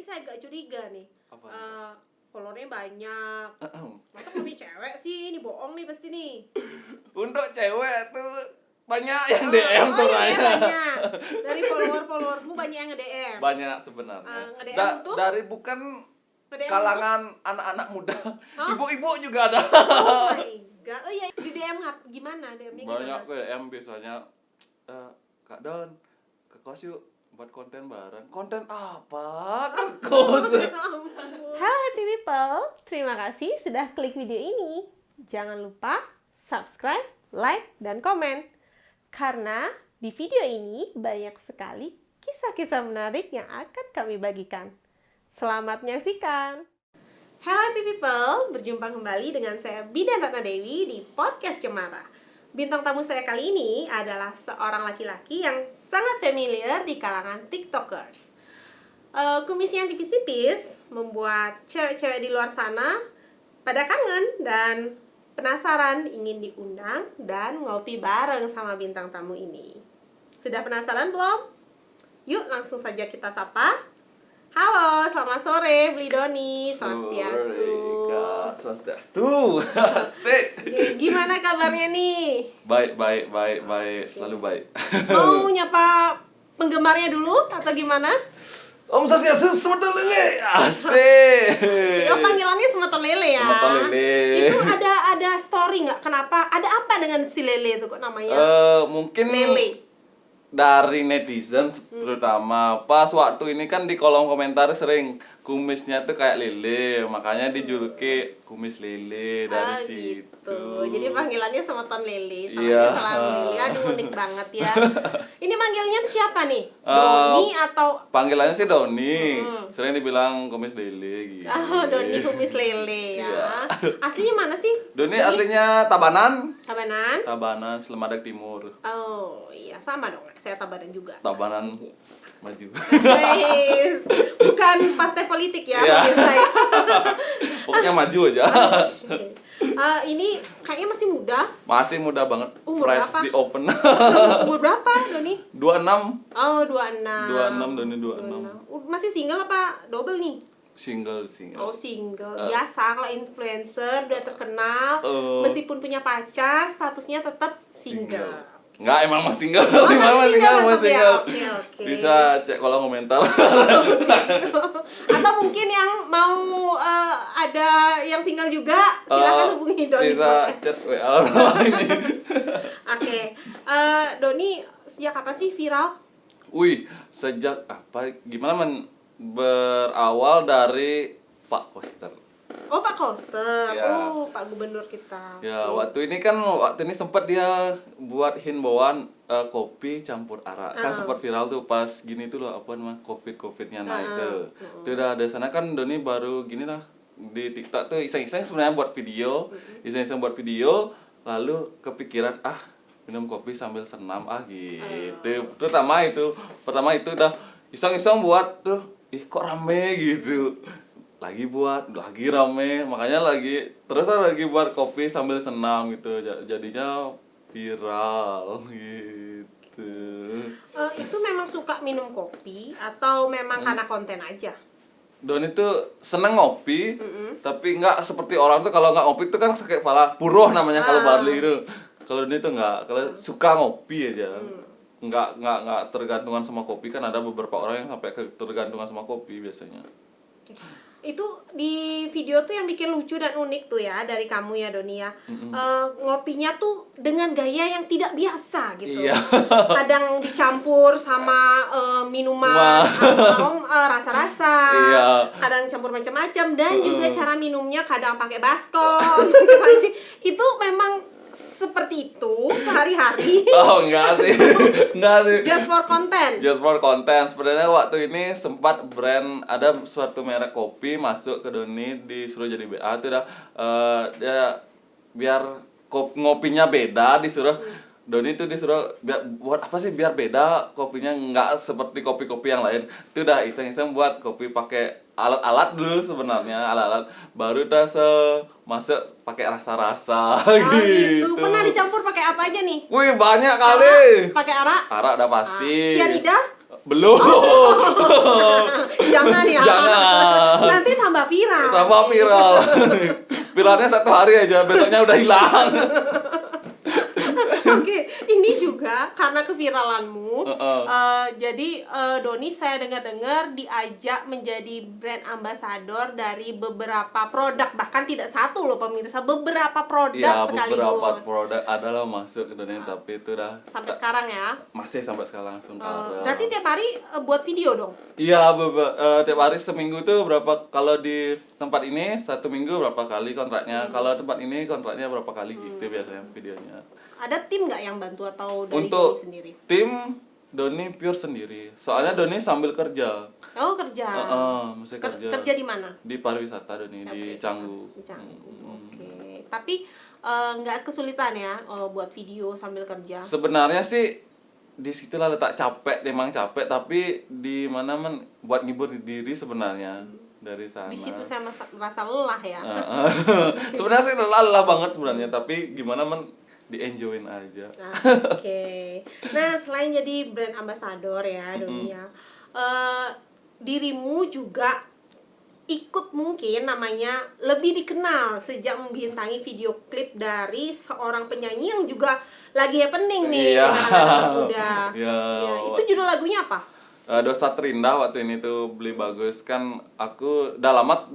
saya agak curiga nih. Apa? Followernya banyak. Masa kami cewek sih? Ini bohong nih pasti nih. Untuk cewek tuh banyak yang DM soalnya. Banyak. Dari followermu banyak yang nge-DM. Banyak sebenarnya. Nge-DM untuk? Dari bukan Nge-DM kalangan anak-anak muda. Ibu-ibu juga ada. Oh my god. Oh iya, di DM gimana? DM-nya Banyak gimana? DM biasanya. Kak Don, ke kos yuk buat konten bareng. Konten apa? Ke kos. Halo happy people, terima kasih sudah klik video ini. Jangan lupa subscribe, like, dan komen. Karena di video ini banyak sekali kisah-kisah menarik yang akan kami bagikan. Selamat menyaksikan. Halo happy people, berjumpa kembali dengan saya Bidan Ratna Dewi di Podcast Cemara. Bintang tamu saya kali ini adalah seorang laki-laki yang sangat familiar di kalangan TikTokers. Kumisnya yang tipis-tipis membuat cewek-cewek di luar sana pada kangen dan penasaran ingin diundang dan ngopi bareng sama bintang tamu ini. Sudah penasaran belum? Yuk langsung saja kita sapa. Halo, selamat sore Bli Doni, Swastiastu. Swastiastu. Asik. Gimana kabarnya nih? Baik, selalu baik. Mau nyapa penggemarnya dulu atau gimana? Om Swastiastu semeton lele. Asik. Oh, panggilannya semeton lele ya? Semeton lele. Itu ada story nggak? Kenapa? Ada apa dengan si lele itu kok namanya? Mungkin Lele. dari netizen terutama pas waktu ini kan di kolom komentar sering kumisnya tuh kayak lele, makanya dijuluki kumis lele dari situ. Gitu. Jadi panggilannya semeton lele, Iya. salam lele. Aduh unik banget ya. Ini manggilnya tuh siapa nih? Doni atau panggilannya sih Doni. Sering dibilang kumis lele gitu. Oh, Doni kumis lele ya. Iya. Aslinya mana sih? Doni aslinya Tabanan. Tabanan? Slemadeg Timur. Oh iya, sama dong. Saya Tabanan juga. Tabanan maju. Guys, bukan partai politik ya, Iya. pemirsa saya. Pokoknya maju aja. Ini kayaknya masih muda. Masih muda banget. Umur Fresh berapa? di open. Umur berapa, Doni? 26. Oh, 26. 26, Doni 26. Masih single apa double nih? Single. Oh, single. Biasa kalau influencer udah terkenal, Oh. meskipun punya pacar, statusnya tetap single. Enggak, emang masih single. Oh, masih single masih tetap ya? single. Oke. Bisa cek kolom komentar. Atau mungkin yang mau ada yang single juga, silakan hubungi Doni. Bisa chat WA ini. Oke. Doni, sejak kapan sih viral? Wih, sejak apa? Gimana berawal dari Pak Koster. Oh, Pak Koster. Ya. Oh, Pak Gubernur kita. Ya, waktu ini sempat dia buat himbauan kopi campur arak. Kan sempat viral tuh pas gini tuh loh, apa namanya? Covid-nya naik tuh. Itu udah ada sana kan Doni baru gini lah di TikTok tuh iseng-iseng sebenarnya buat video. Iseng-iseng buat video lalu kepikiran minum kopi sambil senam gitu. Pertama itu udah iseng-iseng buat tuh, kok rame gitu. Lagi rame, makanya lagi buat kopi sambil senam gitu, jadinya viral gitu. Itu memang suka minum kopi atau memang karena konten aja? Doni tuh seneng ngopi, tapi nggak seperti orang tuh kalau nggak ngopi tuh kan sakit kepala, buruh namanya kalau Bali itu. Kalau Doni tuh nggak, kalau suka ngopi aja. Nggak tergantungan sama kopi, kan ada beberapa orang yang sampai tergantungan sama kopi biasanya. Itu di video tuh yang bikin lucu dan unik tuh ya dari kamu ya Doni ya. Ngopinya tuh dengan gaya yang tidak biasa gitu. Iya. Kadang dicampur sama minuman rasa-rasa. Iya. Kadang campur macam-macam dan juga cara minumnya kadang pakai baskom. Itu memang seperti itu sehari-hari. Oh, enggak sih. Just for content. Just for content. Sebenarnya waktu ini sempat ada suatu merek kopi masuk ke Doni, disuruh jadi BA itu dia biar ngopinya beda, disuruh Doni itu disuruh buat apa sih biar beda kopinya, nggak seperti kopi-kopi yang lain. Itu udah iseng-iseng buat kopi pakai alat-alat dulu sebenarnya, alat-alat baru udah masuk pakai rasa-rasa gitu. Pernah dicampur pakai apa aja nih? Wih, banyak kali. Pakai arak? Arak udah pasti. Sianida? Belum. Jangan ya. Jangan. tambah viral. Tambah viral. Viralnya 1 hari aja, besoknya udah hilang. Oke, ini juga karena keviralanmu. Heeh. Jadi Doni saya dengar-dengar diajak menjadi brand ambassador dari beberapa produk, bahkan tidak satu loh pemirsa, beberapa produk Iya, sekaligus. beberapa produk adalah masuk ke dunia, tapi itu udah Sampai sekarang ya. masih sampai sekarang sementara. Berarti tiap hari buat video dong. Iya, tiap hari seminggu tuh berapa, kalau di tempat ini 1 minggu berapa kali kontraknya, kalau tempat ini kontraknya berapa kali gitu biasanya videonya. Ada tim nggak yang bantu atau dari Untuk Doni sendiri? tim Doni pure sendiri, soalnya Doni sambil kerja. Oh, kerja. Masih kerja. Kerja di mana? Di pariwisata Doni, di Canggu. Di Canggu. Oke. Tapi nggak kesulitan ya buat video sambil kerja. Sebenarnya sih di situlah letak capek, memang capek, tapi di mana buat ngibur diri sebenarnya dari sana. Di situ saya merasa lelah ya. Sebenarnya sih lelah banget sebenarnya, tapi gimana di-enjoyin aja. Nah, oke. Nah, selain jadi brand ambassador ya, Doni ya, dirimu juga ikut mungkin namanya lebih dikenal sejak membintangi video klip dari seorang penyanyi yang juga lagi happening nih Iya. dengan anak muda. Iya. Ya, itu judul lagunya apa? Dosa Terindah waktu ini tuh Beli Bagus, kan aku udah lama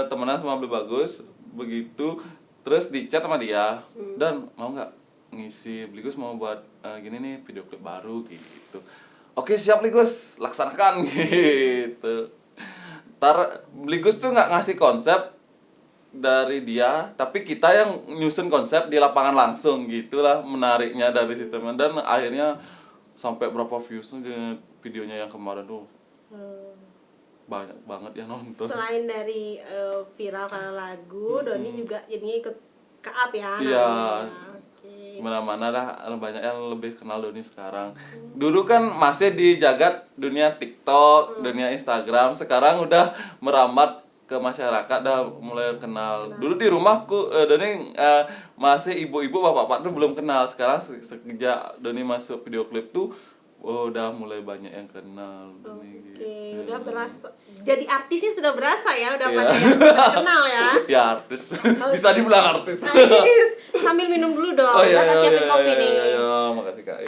temenan sama Beli Bagus begitu, terus di chat sama dia dan mau nggak ngisi, Beli Gus mau buat gini nih video klip baru gitu. Oke siap Beli Gus, laksanakan gitu. Beli Gus tuh nggak ngasih konsep dari dia, tapi kita yang nyusun konsep di lapangan langsung, gitulah menariknya dari sistemnya. Dan akhirnya sampai berapa viewsnya di videonya yang kemarin tuh, banyak banget yang nonton. Selain dari viral karena lagu, Doni juga jadinya ikut ke-up ya Iya. namanya. Oke. Mana-mana dah banyak yang lebih kenal Doni sekarang. Dulu kan masih di jagat dunia TikTok, dunia Instagram. Sekarang udah merambat ke masyarakat, dah mulai kenal. Dulu di rumahku Doni masih ibu-ibu, bapak-bapak tuh belum kenal. Sekarang sejak Doni masuk video klip tuh udah mulai banyak yang kenal Doni gitu. Oke, udah berasa. Jadi artisnya sudah berasa ya, udah Iya. pada yang terkenal ya. Ya artis. Bisa dibilang artis. Artis. Sambil minum dulu dong. Oh iya, Kakak iya, siapin iya, kopi iya, nih. iya, iya. Makasih Kak.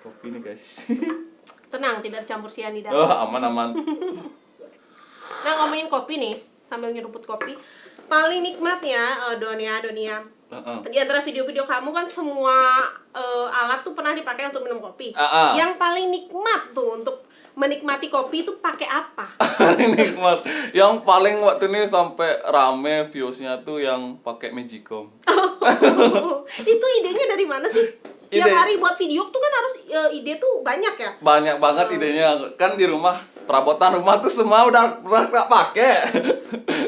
Kopi nih guys. Tenang, tidak campur cyanida. Oh, aman. Nah, ngomongin kopi nih, sambil nyeruput kopi. Paling nikmatnya Donia. Di antara video-video kamu kan semua alat tuh pernah dipakai untuk minum kopi. Yang paling nikmat tuh untuk menikmati kopi itu pakai apa? Nikmat. Yang paling waktu ini sampai rame viewsnya tuh yang pakai Magicom. Itu idenya dari mana sih? Tiap hari buat video tuh kan harus ide tuh banyak ya? Banyak banget idenya. Kan di rumah, perabotan rumah tuh semua udah tak pakai.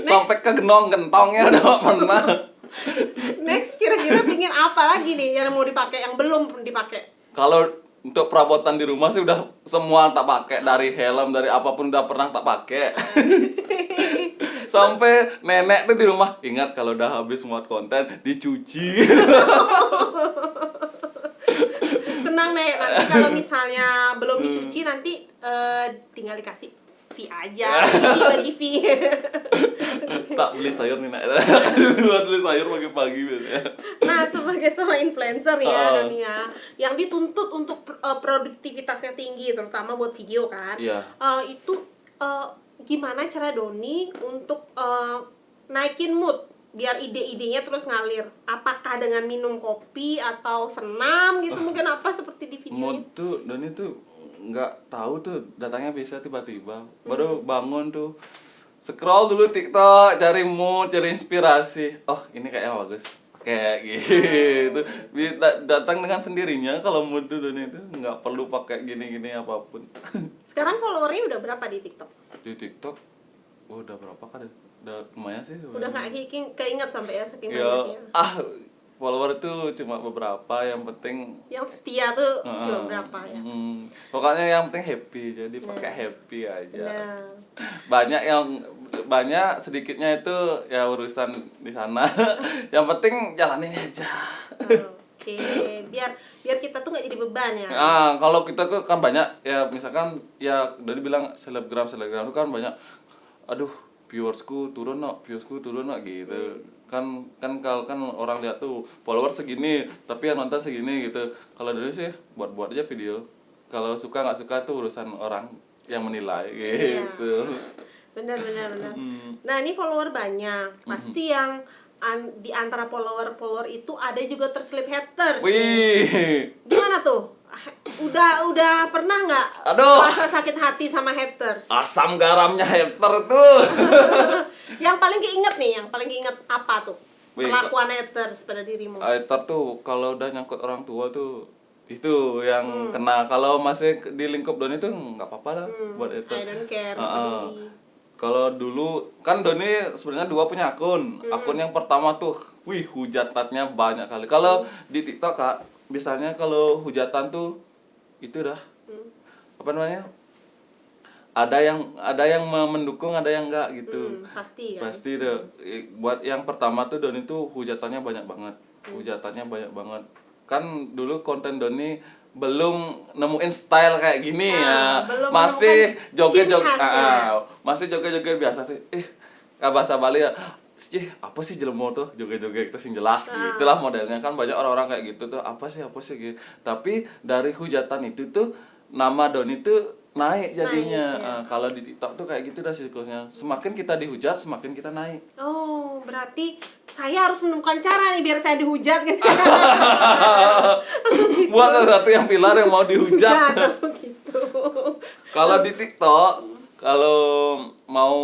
Sampai ke gentongnya udah pernah. Next, kira-kira pingin apa lagi nih yang mau dipakai, yang belum dipakai? Kalau untuk perabotan di rumah sih udah semua tak pakai, dari helm, dari apapun udah pernah tak pakai. Sampai nenek tuh di rumah ingat kalau udah habis muat konten dicuci. Tenang Nek, nanti kalau misalnya belum dicuci nanti tinggal dikasih fee aja, bagi fee. Tak beli sayur nih Nak. Buat beli sayur pagi-pagi biasanya. Nah, sebagai seorang influencer ya Donia, yang dituntut untuk produktivitasnya tinggi, terutama buat video kan. Iya. Itu gimana cara Doni untuk naikin mood biar ide-idenya terus ngalir? Apakah dengan minum kopi atau senam gitu, mungkin apa seperti di video Mood tuh Doni tuh nggak tahu tuh datangnya bisa tiba-tiba. Baru bangun tuh scroll dulu TikTok, cari mood, cari inspirasi. Oh, ini kayaknya bagus. Kayak gitu. Datang dengan sendirinya kalau mood tuh Doni itu nggak perlu pakai gini-gini apapun. Sekarang followernya udah berapa di TikTok? Di TikTok udah berapa kan? Udah lumayan sih. Udah nggak keinget sampai ya saking Ya, banyaknya. follower itu cuma beberapa, yang penting Yang setia tuh cuma berapa ya? pokoknya yang penting happy, jadi pakai happy aja. Nah. Banyak sedikitnya itu ya urusan di sana. Yang penting jalanin aja. Oke, biar kita tuh nggak jadi beban ya. Kalau kita tuh kan banyak ya, misalkan ya dari bilang selebgram itu kan banyak, aduh viewersku turun gitu. Kan kalau kan orang lihat tuh followers segini tapi yang nonton segini gitu. Kalau dulu sih buat aja video, kalau suka nggak suka tuh urusan orang yang menilai gitu. Benar. Nah, ini follower banyak. Pasti yang di antara follower itu ada juga terselip haters nih. Wih, Gimana tuh? Udah pernah nggak Aduh. merasa sakit hati sama haters? asam garamnya hater tuh. Yang paling keinget apa tuh? Wih, Perlakuan haters pada dirimu. hater tuh kalau udah nyangkut orang tua tuh itu yang kena. Kalau masih di lingkup Doni tuh nggak apa-apa lah buat hater. I don't care, Heeh. peduli. Kalau dulu kan Doni sebenarnya 2 punya akun. Akun yang pertama tuh, hujatannya banyak kali. Kalau di TikTok Kak, misalnya kalau hujatan tuh itu dah apa namanya? Ada yang mendukung, ada yang enggak gitu. Pasti kan. Pasti deh. Buat yang pertama tuh Doni tuh hujatannya banyak banget. Kan dulu konten Doni belum nemuin style kayak gini ya. Belum Masih menemukan joget-joget ciri khasnya. masih joget-joget biasa sih. Bahasa Bali ya. Apa sih jelemo tuh joget-joget itu sing jelas gitulah modelnya. Kan banyak orang-orang kayak gitu tuh. Apa sih gitu. Tapi dari hujatan itu tuh nama Doni tuh naik jadinya. Kalau di TikTok tuh kayak gitu dah siklusnya. Semakin kita dihujat, semakin kita naik. Oh, berarti saya harus menemukan cara nih biar saya dihujat kan. Buat sesuatu yang pilar yang mau dihujat. Gitu. Kalau di TikTok, kalau mau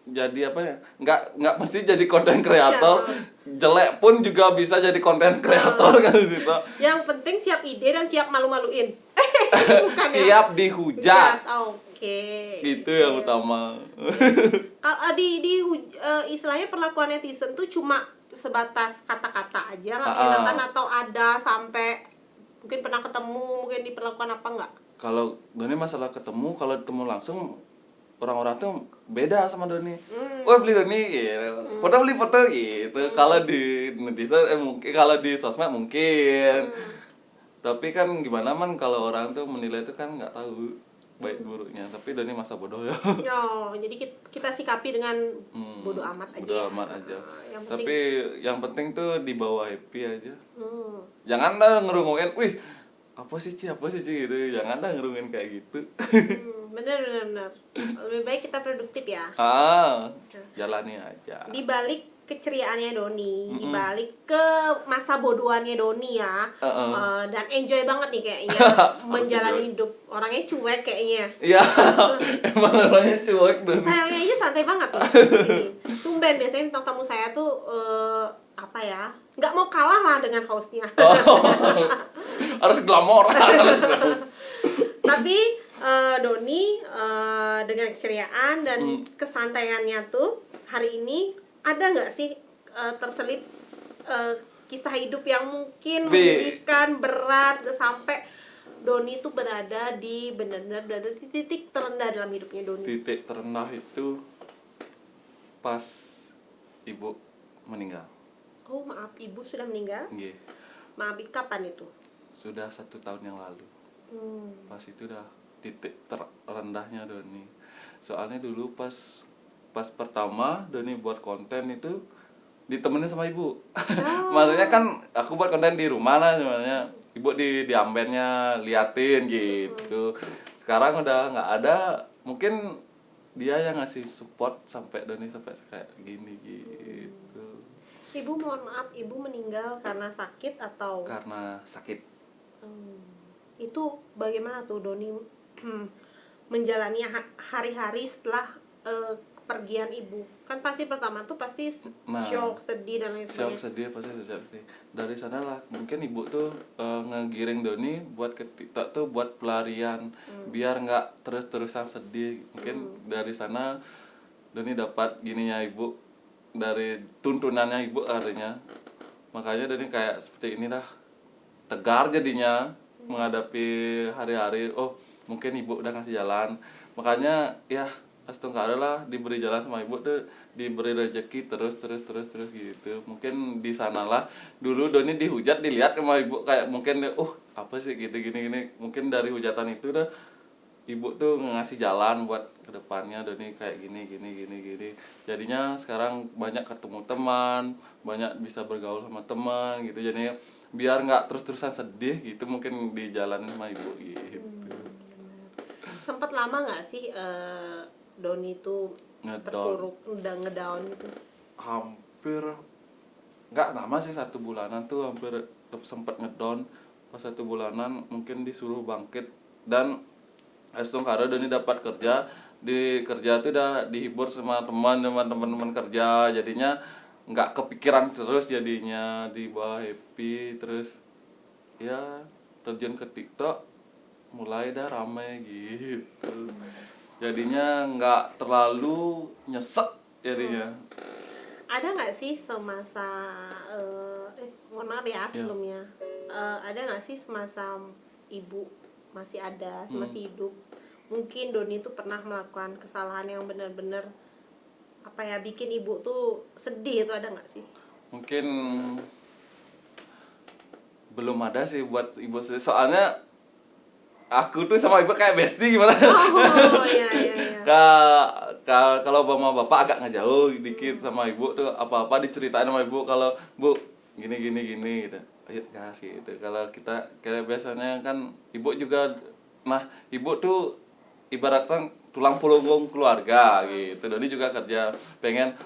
jadi apa ya? Nggak mesti jadi konten kreator. Jelek pun juga bisa jadi konten kreator kan di TikTok. Yang penting siap ide dan siap malu-maluin. Bukan Siap dihujat. Oke. Itu yang utama. Istilahnya perlakuan netizen tuh cuma sebatas kata-kata aja nggak menyenangkan, atau ada sampai mungkin pernah ketemu, mungkin diperlakukan apa nggak? Kalau Doni masalah ketemu, kalau ketemu langsung orang-orang tuh beda sama Doni. Wah, beli Doni gitu. Beli foto gitu. Kalau di netizen mungkin, kalau di sosmed mungkin. Tapi kan gimana man kalau orang tuh menilai itu kan nggak tahu baik buruknya. Tapi Doni masa bodoh ya. Jadi kita sikapi dengan bodoh amat aja. Bodoh amat aja. Tapi yang penting tuh dibawa happy aja. Jangan dah ngerungungin, apa sih Ci gitu. Jangan dah ngerungungin kayak gitu. Bener. Lebih baik kita produktif ya. Jalani aja. Di balik keceriaannya Doni, di balik ke masa bodohannya Doni ya, dan enjoy banget nih kayaknya menjalani hidup. Orangnya cuek kayaknya. Iya, emang orangnya cuek dong. Stylenya aja santai banget loh. Tumben biasanya bintang tamu saya tuh nggak mau kalah lah dengan hostnya. Harus glamor. Tapi Doni dengan keceriaan dan kesantaiannya tuh hari ini ada nggak sih terselip kisah hidup yang mungkin menyedihkan, berat, sampai Doni tuh berada di titik terendah dalam hidupnya Doni? Titik terendah itu pas ibu meninggal. Oh maaf, ibu sudah meninggal? Iya. Maaf, kapan itu? Sudah 1 tahun yang lalu. Pas itu udah titik terendahnya Doni. Soalnya dulu pas pertama Doni buat konten itu ditemenin sama ibu. Maksudnya kan aku buat konten di rumah lah sebenarnya. Ibu di ambennya liatin gitu. Sekarang udah nggak ada. Mungkin dia yang ngasih support sampai Doni sampai kayak gini gitu. Ibu mohon maaf, ibu meninggal karena sakit atau? Karena sakit. Itu bagaimana tuh Doni menjalani hari-hari setelah kepergian ibu? Kan pasti pertama tuh pasti shock, sedih dan lain sebagainya. Shock, sedih, pasti sedih. Dari sana lah mungkin ibu tuh ngegiring Doni buat ke TikTok tuh buat pelarian, biar nggak terus-terusan sedih. Mungkin dari sana Doni dapat gininya ibu, dari tuntunannya ibu artinya. Makanya Doni kayak seperti ini dah, tegar jadinya menghadapi hari-hari. Oh mungkin ibu udah ngasih jalan, makanya ya astagfirullah lah, diberi jalan sama ibu tuh, diberi rezeki terus gitu. Mungkin di sanalah dulu Doni dihujat, dilihat sama ibu kayak mungkin apa sih gitu gini. Mungkin dari hujatan itu dah ibu tuh ngasih jalan buat kedepannya Doni kayak gini jadinya sekarang banyak ketemu teman, banyak bisa bergaul sama teman gitu, jadi biar nggak terus-terusan sedih gitu mungkin dijalanin sama ibu gitu. Sempat lama nggak sih Doni itu Ngedown. terpuruk, udah ngedown gitu? Hampir nggak lama sih, 1 bulanan tuh hampir sempat ngedown. Pas 1 bulanan mungkin disuruh bangkit, dan langsung karena Doni dapat kerja, di kerja tuh udah dihibur sama teman-teman kerja, jadinya nggak kepikiran terus, jadinya dibawa happy terus ya terjun ke TikTok, mulai dah ramai gitu, jadinya nggak terlalu nyesek jadinya. Ada nggak sih semasa mohon maaf ya sebelumnya, ada nggak sih semasa ibu masih ada, masih hidup, mungkin Doni itu pernah melakukan kesalahan yang benar-benar apa ya, bikin ibu tuh sedih, itu ada nggak sih? Mungkin belum ada sih buat ibu sendiri, soalnya aku tuh sama ibu kayak bestie gimana. Oh iya. Kalau mama bapak agak ngejauh dikit, sama ibu tuh apa-apa diceritain sama ibu, kalau bu gini gitu, ayo gas gitu. Kalau kita kayak biasanya kan ibu juga, nah ibu tuh ibaratnya tulang punggung keluarga gitu. Doni juga kerja, pengen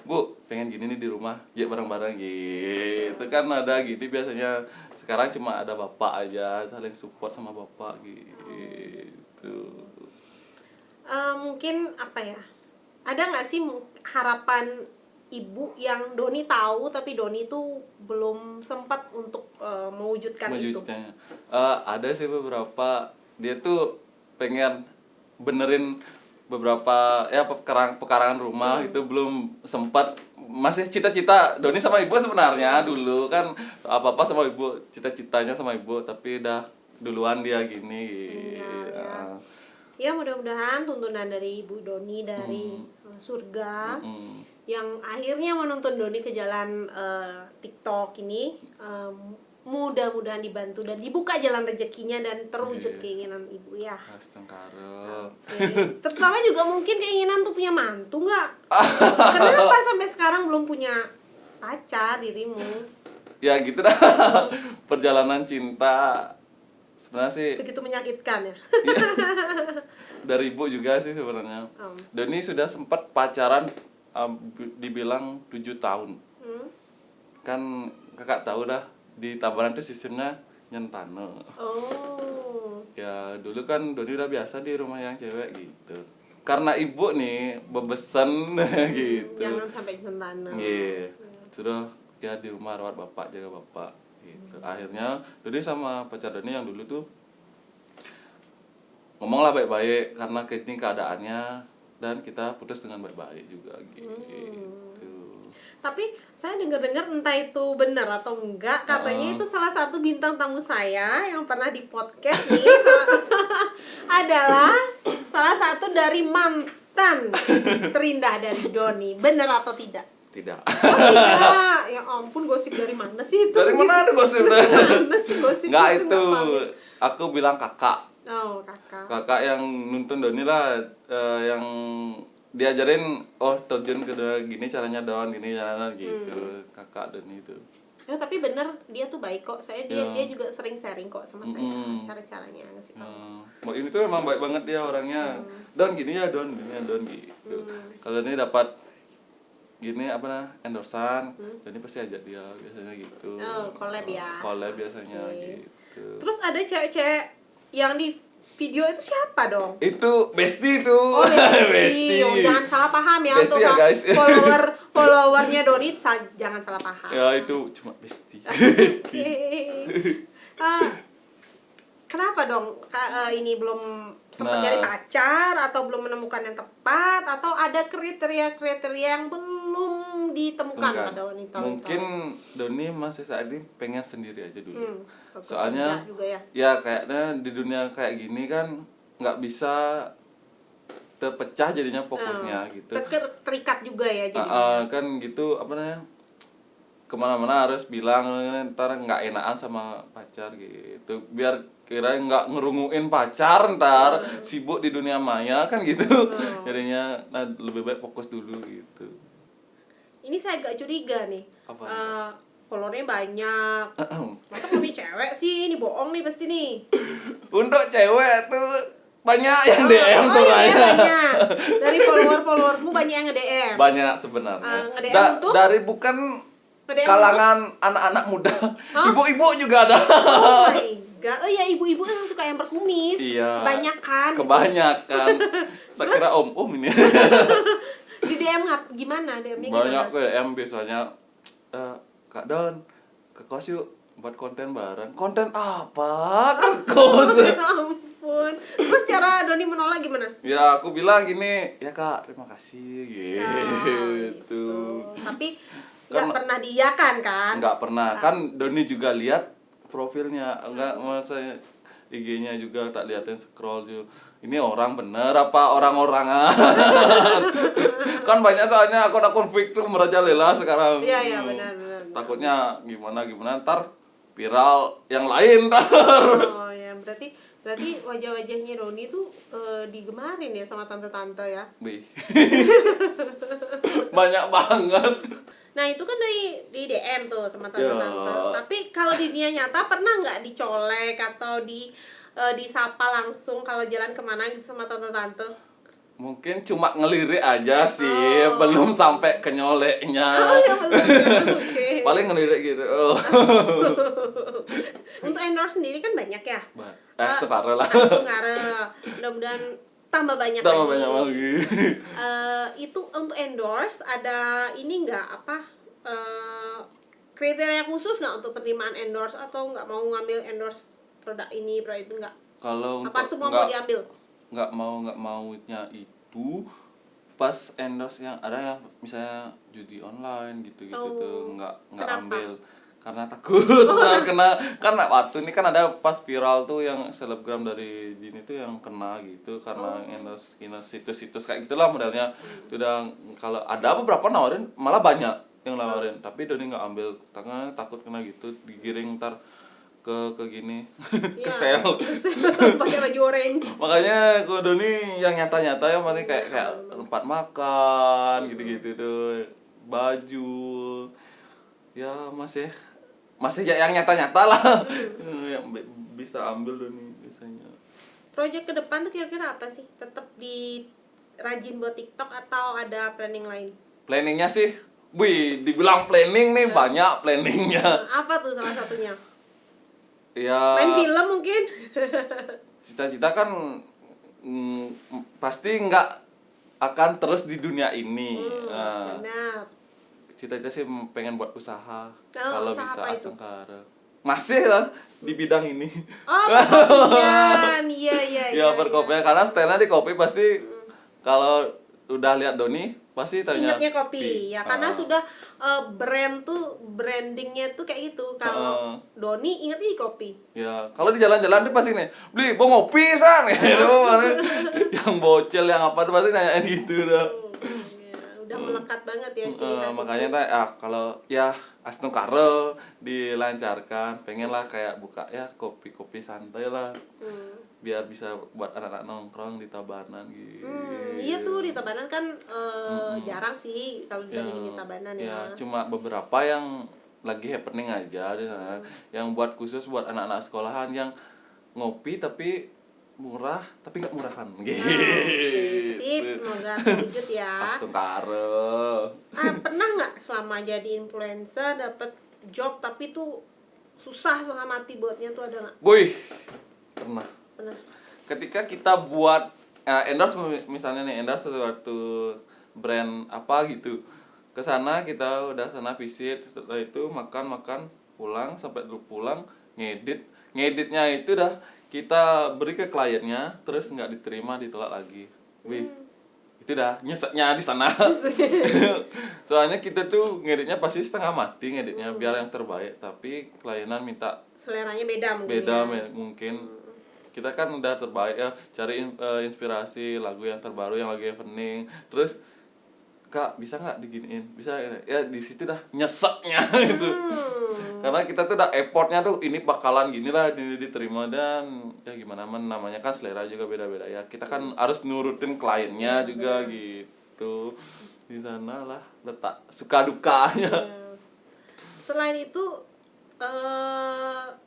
gini nih di rumah ya bareng-bareng gitu kan, ada gini biasanya. Sekarang cuma ada bapak aja, saling support sama bapak gitu. Mungkin apa ya, ada nggak sih harapan ibu yang Doni tahu tapi Doni tuh belum sempat untuk mewujudkan itu? Ada sih beberapa, dia tuh pengen benerin beberapa ya pekarangan rumah itu belum sempat, masih cita-cita Doni sama ibu sebenarnya dulu kan, apa-apa sama ibu, cita-citanya sama ibu, tapi udah duluan dia gini. Ya mudah-mudahan tuntunan dari Ibu Doni dari surga yang akhirnya menuntun Doni ke jalan TikTok ini, mudah-mudahan dibantu dan dibuka jalan rezekinya dan terwujud keinginan ibu ya. Terutama juga mungkin keinginan tuh punya mantu nggak? Kenapa sampai sekarang belum punya pacar dirimu? Ya gitu dah. Perjalanan cinta sebenarnya sih begitu menyakitkan ya. Dari ibu juga sih sebenarnya. Doni sudah sempat pacaran dibilang 7 tahun. Kan kakak tahu dah di Tabanan tuh sistemnya nyentane. Oh. Ya dulu kan Doni udah biasa di rumah yang cewek gitu. Karena ibu nih bebesan gitu. Jangan sampai nyentane. Iya. Sudah ya di rumah rawat bapak, jaga bapak gitu. Akhirnya Doni sama pacar Doni yang dulu tuh ngomonglah baik-baik karena ini keadaannya, dan kita putus dengan baik-baik juga gitu. Tapi saya dengar-dengar entah itu benar atau enggak, katanya itu salah satu bintang tamu saya yang pernah di podcast nih adalah salah satu dari mantan terindah dari Doni. Benar atau tidak? Tidak. Oh, tidak. Ya ampun, gosip dari mana sih itu? Dari mana ada gosip? Mana sih gosip? Nggak itu. Aku bilang kakak. Oh, kakak. Kakak yang nuntun Doni lah, yang diajarin terjun ke gini caranya down, gini caranya gitu. Kakak Doni itu. Ya, tapi bener dia tuh baik kok. Dia juga sering sharing kok sama saya cara-caranya ngasih tahu. Ini tuh emang baik banget dia orangnya. Don gini ya, Don gini ya, Don gitu. Kalau ini dapat gini endorsan, jadi pasti ajak dia biasanya gitu. Oh, collab ya. Collab biasanya gitu. Terus ada cewek-cewek yang di video itu siapa dong? Itu bestie itu. Oh, bestie. Oh, jangan salah paham ya bestie untuk ya, guys. followernya Doni, jangan salah paham. Ya itu cuma bestie. Kenapa dong ini belum sempat nyari pacar atau belum menemukan yang tepat, atau ada kriteria-kriteria yang belum ditemukan pada wanita? Mungkin Doni masih saat ini pengen sendiri aja dulu. Fokus soalnya juga ya. Ya kayaknya di dunia kayak gini kan nggak bisa terpecah jadinya fokusnya gitu. Terikat juga ya jadinya. Kan gitu kemana-mana harus bilang ntar nggak enakan sama pacar gitu, biar kira nggak ngerunguin pacar ntar sibuk di dunia maya kan gitu. Jadinya nah lebih baik fokus dulu gitu. Ini saya agak curiga nih. Apa Followernya banyak. Masa kami cewek sih? Ini bohong nih pasti nih. Untuk cewek tuh banyak yang DM iya, soalnya. banyak. Dari followermu banyak yang nge-DM. Banyak sebenarnya. Nge-DM untuk? Dari bukan Nge-DM kalangan anak-anak muda, ibu-ibu juga ada. Oh my god. Oh iya, ibu-ibu yang suka yang berkumis. Iya. Kebanyakan. Kebanyakan. Tak kira om ini. Di DM gimana? DM-nya Banyak gimana? ke DM biasanya, Kak Don, ke kos yuk buat konten bareng. Konten apa? Ke kos. Ya ampun. Terus cara Doni menolak gimana? Ya aku bilang gini, ya Kak, terima kasih gitu. Tapi nggak Kan- pernah diiyakan kan? Nggak pernah. Kan Doni juga lihat profilnya, enggak saya IG-nya juga tak liatin, scroll juga. Ini orang bener apa orang-orangan? Kan banyak soalnya akun-akun fake tuh merajalela sekarang. Iya benar. Takutnya gimana ntar viral yang lain ntar. Oh ya, berarti wajah-wajahnya Doni tuh digemarin ya sama tante-tante ya. Wih. Banyak banget. Nah itu kan di DM tuh sama tante-tante. Ya. Tapi kalau di dunia nyata pernah nggak dicolek atau disapa langsung kalau jalan kemana gitu sama tante-tante? Mungkin cuma ngelirik aja sih, belum sampai ke nyoleknya. Oh ya belum ya, oke. Paling ngelirik gitu. Untuk endorse sendiri kan banyak ya. Setara lah. Astungara. Mudah-mudahan tambah banyak lagi. Itu untuk endorse ada ini nggak kriteria khusus nggak untuk penerimaan endorse atau nggak mau ngambil endorse produk ini produk itu nggak? Kalau Apa semua mau diambil? nggak maunya itu pas endorse yang ada yang misalnya judi online gitu tuh nggak Kenapa? ambil karena takut karena waktu ini kan ada pas viral tuh yang selebgram dari Jini tuh yang kena gitu karena endorse situs-situs kayak gitulah modelnya. Itu udah kalau ada beberapa nawarin malah banyak yang nawarin tapi Doni nggak ambil karena takut kena gitu digiring ntar ke gini ke sel. Pakai baju orange. Makanya kalau Doni yang nyata-nyata ya paling kayak tempat makan gitu-gitu tuh, baju ya masih ya yang nyata-nyata lah. Yang bisa ambil Doni biasanya. Proyek ke depan tuh kira-kira apa sih? Tetap rajin buat TikTok atau ada planning lain? Planningnya sih, dibilang planning nih banyak planningnya. Apa tuh salah satunya? Ya Main film mungkin? cita-cita kan pasti nggak akan terus di dunia ini. Benar. Cita-cita sih pengen buat usaha usaha kalau bisa apa itu? Astungara. Masih lah di bidang ini. Oh, perkopian. Iya. Ya perkopian karena stylenya di kopi pasti kalau udah lihat Doni pasti tanya Ingatnya kopi ya karena sudah brandingnya tuh kayak gitu. Kalau Doni ingatnya di kopi. Ya, kalau di jalan-jalan tuh pasti nih, beli mau ngopi san, gitu. Yang bocil yang apa tuh pasti nanyain gitu dah. Udah melekat banget ya ciri khas Makanya kalau ya Astungara dilancarkan, pengen lah kayak buka ya kopi-kopi santai lah. Biar bisa buat anak-anak nongkrong di Tabanan gitu. Iya tuh di Tabanan kan jarang sih kalau dibandingin di Tabanan ya. Ya, cuma beberapa yang lagi happening aja di sana. Yang buat khusus buat anak-anak sekolahan yang ngopi tapi murah tapi nggak murahan gitu. Sip, semoga terwujud ya. Astungara. Pernah nggak selama jadi influencer dapet job tapi tuh susah setengah mati buatnya tuh ada nggak? Pernah. Pernah. Ketika kita buat endorse misalnya nih endorse sesuatu brand apa gitu, ke sana kita udah sana visit, setelah itu makan pulang sampai dulu pulang ngeditnya itu dah kita beri ke kliennya terus nggak diterima ditolak lagi. Itu dah nyeseknya di sana. Soalnya kita tuh ngeditnya pasti setengah mati ngeditnya biar yang terbaik tapi klienan minta seleranya beda mungkin. Mungkin kita kan udah terbaik ya cari inspirasi lagu yang terbaru yang lagi happening terus Kak bisa nggak diginiin, bisa ya, di situ dah nyeseknya gitu. Karena kita tuh udah effortnya tuh ini bakalan gini lah diterima, dan ya gimana namanya kan selera juga beda-beda ya, kita kan harus nurutin kliennya juga gitu. Di sana lah letak suka dukanya. Selain itu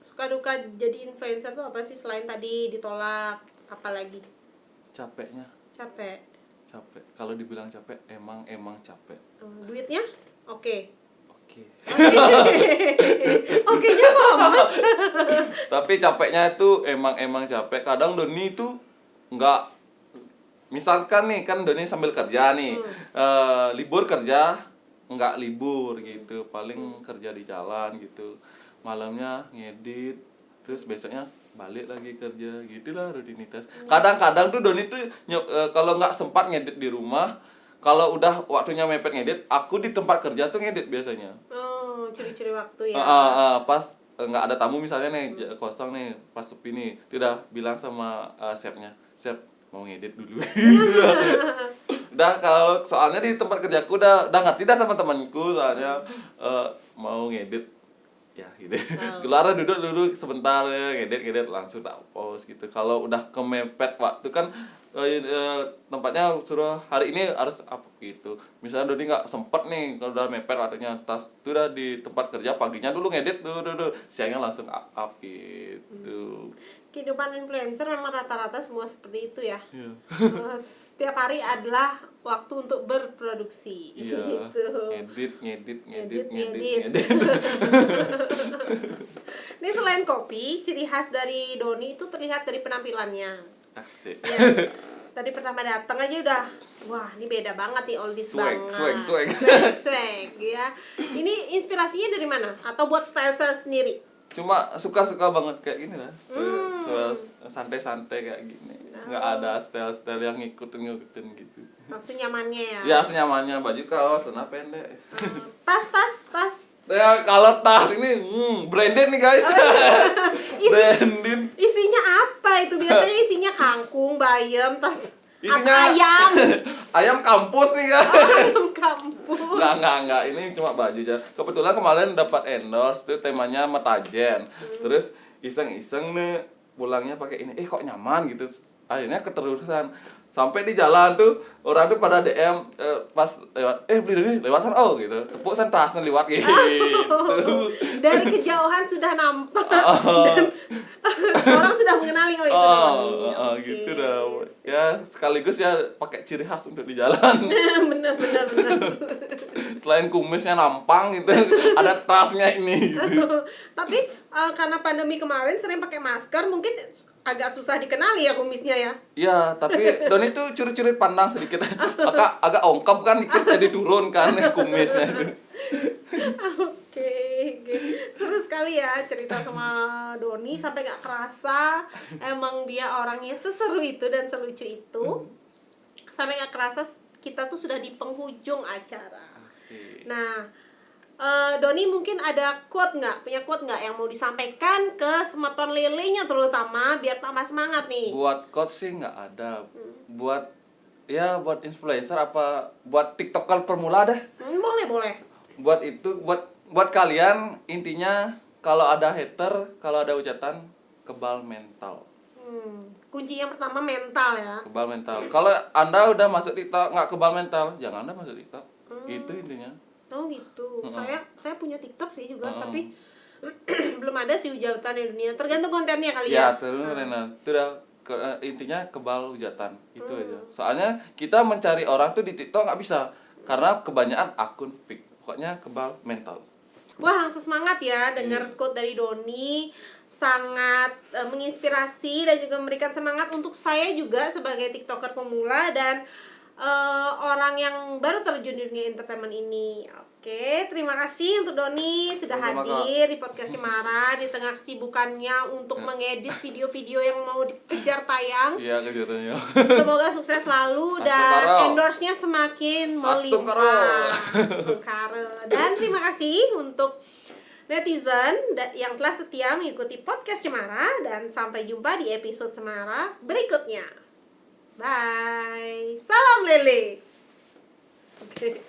suka duka jadi influencer tuh apa sih selain tadi ditolak, apalagi? Capeknya, Capek. kalau dibilang capek emang capek. Duitnya oke. Oke. Oke-nya apa, Mas? Tapi capeknya itu emang capek. Kadang Doni itu nggak, misalkan nih kan Doni sambil kerja nih, libur kerja nggak libur gitu, paling kerja di jalan gitu, malamnya ngedit, terus besoknya balik lagi kerja, gitulah rutinitas. Kadang-kadang tuh Doni tuh kalau nggak sempat ngedit di rumah, kalau udah waktunya mepet ngedit, aku di tempat kerja tuh ngedit biasanya. Oh, curi-curi waktu ya. Pas nggak ada tamu misalnya nih, kosong nih, pas sepi nih, dia udah bilang sama chefnya, chef mau ngedit dulu. Udah, kalau soalnya di tempat kerjaku udah ngerti dah sama temanku, soalnya mau ngedit ya gitu. Keluar duduk dulu sebentar ya, ngedit langsung tak pause gitu. Kalau udah kemepet waktu kan tempatnya suruh hari ini harus up gitu. Misalnya Dodi nggak sempet nih, kalau udah mepet waktunya, tas itu udah di tempat kerja paginya dulu ngedit dulu, siangnya langsung up gitu. Kehidupan influencer memang rata-rata semua seperti itu ya. Iya. Setiap hari adalah waktu untuk berproduksi. Iya. Gitu. Ngedit. Ini selain kopi, ciri khas dari Doni itu terlihat dari penampilannya. Asik. Ya. Tadi pertama datang aja udah, wah ini beda banget nih, oldies banget. Swag. Ya. Ini inspirasinya dari mana? Atau buat style sendiri? Cuma suka banget kayak gini lah, santai-santai kayak gini, nggak ada style yang ngikutin gitu. Senyamannya ya? Ya senyamannya, baju kaos celana pendek. Tas Ya kalau tas ini branded nih guys. Branded. Isinya apa itu? Biasanya isinya kangkung, bayam, tas Isinya ayam. Ayam kampus nih guys. Ayam kampus. Enggak, ini cuma baju aja. Kebetulan kemarin dapat endorse tuh, temanya Metajen. Terus iseng-iseng nih pulangnya pakai ini. Kok nyaman gitu. Akhirnya keterusan. Sampai di jalan tuh orang tuh pada DM pas lewat, beli dulu lewat sana gitu. Tepuk san tasnya lewat gitu. Dari kejauhan sudah nampak dan orang sudah mengenali itu Doni. Gitu dah. Ya sekaligus ya pakai ciri khas untuk di jalan. bener. Selain kumisnya nampang gitu, ada tasnya ini gitu. Tapi karena pandemi kemarin sering pakai masker, mungkin agak susah dikenali ya kumisnya ya. Iya, tapi Doni tuh curi-curi pandang sedikit. Agak ongkap kan dikit, jadi turun kan kumisnya itu. Oke. Seru sekali ya cerita sama Doni, sampai gak kerasa emang dia orangnya seseru itu dan selucu itu. Sampai gak kerasa kita tuh sudah di penghujung acara. Asik. Nah, Doni mungkin ada punya quote nggak yang mau disampaikan ke Semeton Lelenya terutama biar tambah semangat nih? Buat coach sih nggak ada. Buat influencer apa buat TikToker pemula deh. Boleh. Buat kalian intinya, kalau ada hater, kalau ada hujatan, kebal mental. Kunci yang pertama mental ya. Kebal mental. Kalau Anda udah masuk TikTok nggak kebal mental, jangan Anda masuk TikTok. Itu intinya. Oh gitu. Saya punya TikTok sih juga, tapi belum ada sih hujatan di dunia. Tergantung kontennya kali ya. Ya, itu intinya kebal hujatan. Itu aja. Soalnya kita mencari orang tuh di TikTok nggak bisa, karena kebanyakan akun fake. Pokoknya kebal mental. Wah, langsung semangat ya dengar quote dari Doni. Sangat menginspirasi dan juga memberikan semangat untuk saya juga sebagai TikToker pemula dan orang yang baru terjun di dunia entertainment ini. Oke, terima kasih untuk Doni sudah hadir di podcast Cemara di tengah kesibukannya untuk mengedit video-video yang mau dikejar tayang. Iya, kejarannya. Semoga sukses selalu dan endorse-nya semakin melimpah. Dan terima kasih untuk netizen yang telah setia mengikuti podcast Cemara, dan sampai jumpa di episode Cemara berikutnya. Bye. Salam Lele. Oke.